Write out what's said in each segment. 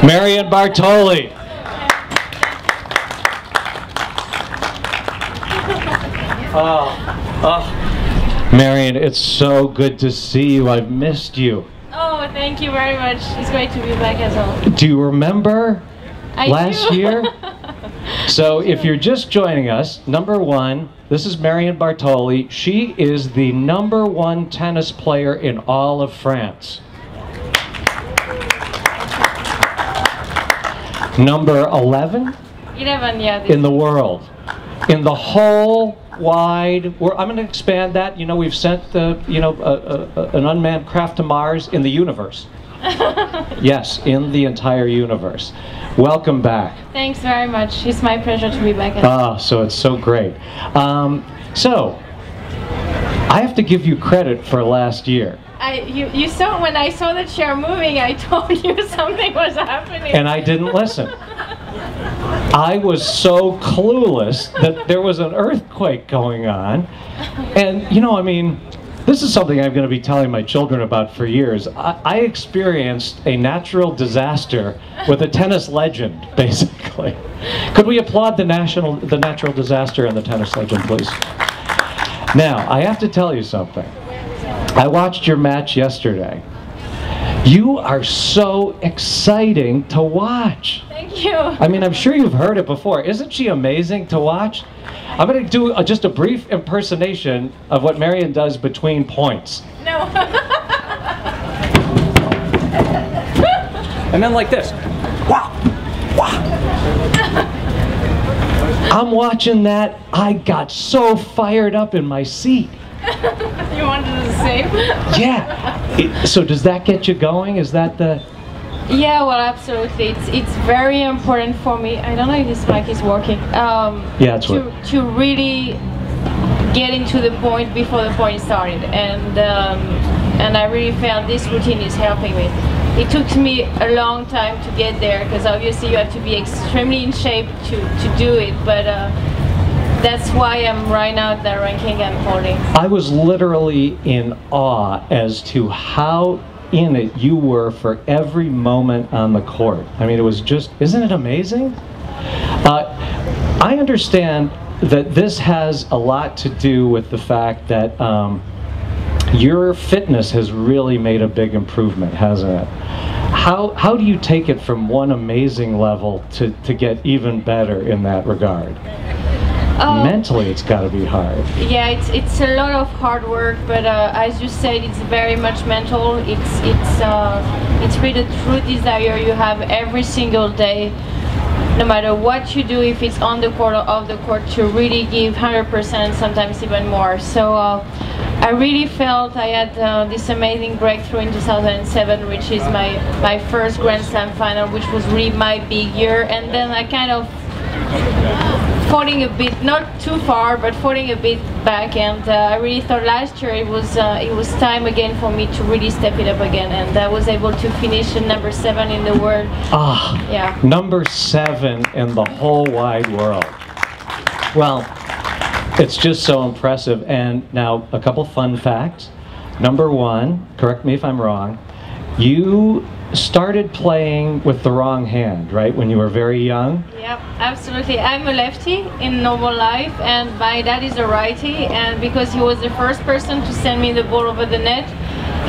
Marion Bartoli. Marion, it's so good to see you. I've missed you. Oh, thank you very much. It's great to be back as well. Do you remember last do. year? So if you're just joining us, number one, this is Marion Bartoli. She is the #1 tennis player in all of France. Number 11? 11, yeah. In the world. In the whole wide world. I'm going to expand that. You know, we've sent an unmanned craft to Mars. In the universe. Yes, in the entire universe. Welcome back. Thanks very much. It's my pleasure to be back. So it's so great. So, I have to give you credit for last year. You saw, when I saw the chair moving, I told you something was happening. And I didn't listen. I was so clueless that there was an earthquake going on. And, you know, I mean, this is something I'm going to be telling my children about for years. I experienced a natural disaster with a tennis legend, basically. Could we applaud the natural disaster and the tennis legend, please? Now, I have to tell you something. I watched your match yesterday. You are so exciting to watch. Thank you. I mean, I'm sure you've heard it before. Isn't she amazing to watch? I'm going to do just a brief impersonation of what Marion does between points. No. And then like this. Wow. Wow. I'm watching that. I got so fired up in my seat. You wanted the same? Yeah. So does that get you going? Is that the... Yeah, well, absolutely. It's very important for me. I don't know if this mic is working. Yeah, it's working. To really get into the point before the point started, and I really felt this routine is helping me. It took me a long time to get there because obviously you have to be extremely in shape to do it, but that's why I'm right now at the ranking I'm holding. I was literally in awe as to how in it you were for every moment on the court. I mean, it was just, isn't it amazing? I understand that this has a lot to do with the fact that your fitness has really made a big improvement, hasn't it? How do you take it from one amazing level to get even better in that regard? Mentally, it's got to be hard. Yeah, it's a lot of hard work, but as you said, it's very much mental. It's really the true desire you have every single day, no matter what you do, if it's on the court or off the court, to really give 100%, sometimes even more. So I really felt I had this amazing breakthrough in 2007, which is my first Grand Slam final, which was really my big year, and then I kind of falling a bit, not too far, but falling a bit back, and I really thought last year it was time again for me to really step it up again, and I was able to finish at #7 in the world. Yeah. #7 in the whole wide world. Well, it's just so impressive. And now a couple fun facts. #1, correct me if I'm wrong, you started playing with the wrong hand, right, when you were very young? Yep, absolutely. I'm a lefty in normal life, and my dad is a righty, and because he was the first person to send me the ball over the net,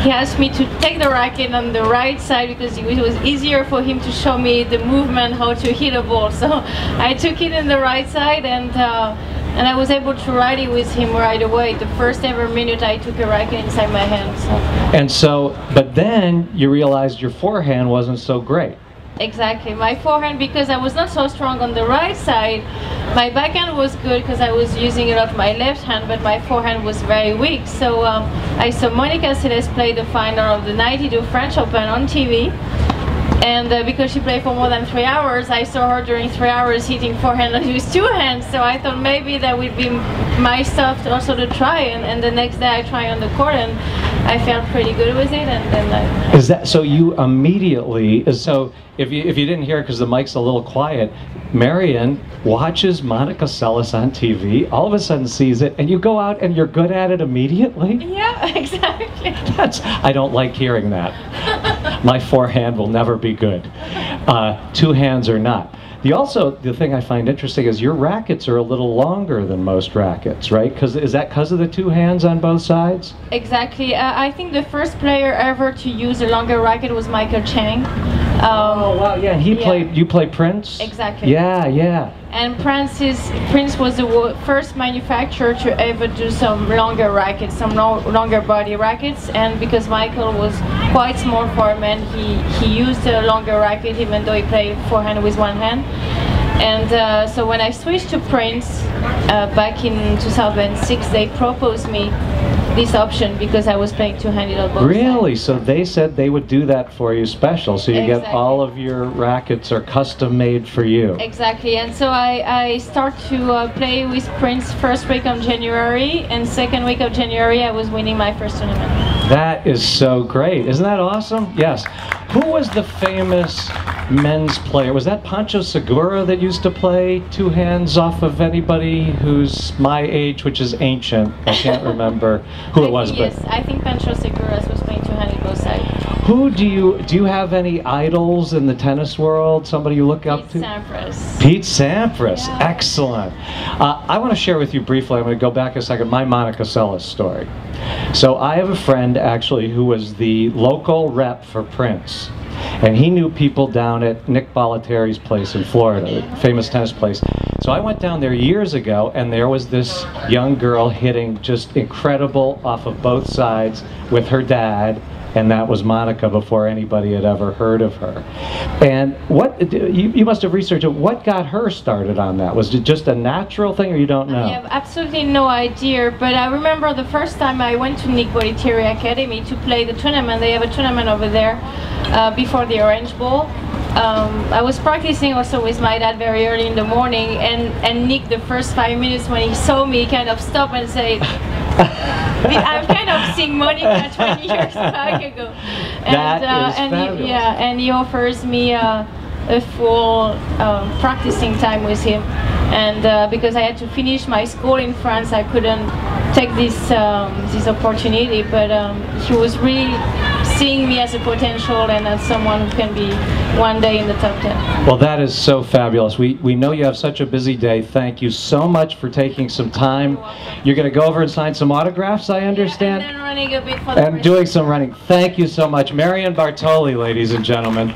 he asked me to take the racket on the right side because it was easier for him to show me the movement, how to hit a ball. So I took it in the right side, and I was able to ride it with him right away. The first ever minute I took a racket inside my hand. And so, but then you realized your forehand wasn't so great. Exactly. My forehand, because I was not so strong on the right side, my backhand was good because I was using a lot of my left hand, but my forehand was very weak. So I saw Monica Seles play the final of the 92 French Open on TV. And because she played for more than 3 hours, I saw her during 3 hours hitting forehand with 2 hands. So I thought maybe that would be my stuff also to try. And the next day I tried on the court, and I felt pretty good with it. And then Is that so? You immediately, so if you didn't hear it because the mic's a little quiet, Marion watches Monica Seles on TV, all of a sudden sees it, and you go out and you're good at it immediately? Yeah, exactly. I don't like hearing that. My forehand will never be good. Two hands are not. The thing I find interesting is your rackets are a little longer than most rackets, right? Is that because of the two hands on both sides? Exactly. I think the first player ever to use a longer racket was Michael Chang. Oh wow, yeah, and you played Prince? Exactly. Yeah, yeah. And Prince was the first manufacturer to ever do some longer rackets, some longer body rackets. And because Michael was quite small for a man, he used a longer racket even though he played forehand with one hand. And so when I switched to Prince back in 2006, they proposed me this option because I was playing two-handed on both Really? sides. So they said they would do that for you special, so you get all of your rackets are custom made for you. Exactly, and so I start to play with Prince first week of January, and second week of January I was winning my first tournament. That is so great. Isn't that awesome? Yes. Who was the famous men's player? Was that Pancho Segura that used to play two hands off of anybody who's my age, which is ancient? I can't remember who it was. Yes, I think Pancho Segura was playing two-handed both sides. Who do you have any idols in the tennis world? Somebody you look up to? Pete Sampras. Pete Sampras, Yeah. Excellent. I want to share with you briefly, I'm going to go back a second, my Monica Seles story. So I have a friend actually who was the local rep for Prince. And he knew people down at Nick Bollettieri's place in Florida, famous tennis place. So I went down there years ago, and there was this young girl hitting just incredible off of both sides with her dad, and that was Monica before anybody had ever heard of her. And you must have researched it. What got her started on that? Was it just a natural thing, or you don't know? I have absolutely no idea, but I remember the first time I went to Nick Bollettieri Academy to play the tournament. They have a tournament over there before the Orange Bowl. I was practicing also with my dad very early in the morning, and Nick, the first 5 minutes when he saw me, kind of stopped and said, I'm kind of seeing Monica 20 years back ago. And he offers me a full practicing time with him. And because I had to finish my school in France, I couldn't take this opportunity, but he was really seeing me as a potential and as someone who can be one day in the top 10. Well, that is so fabulous. We know you have such a busy day. Thank you so much for taking some time. You're going to go over and sign some autographs, I understand? Yeah, and then running a bit for the and doing some running. Thank you so much. Marion Bartoli, ladies and gentlemen.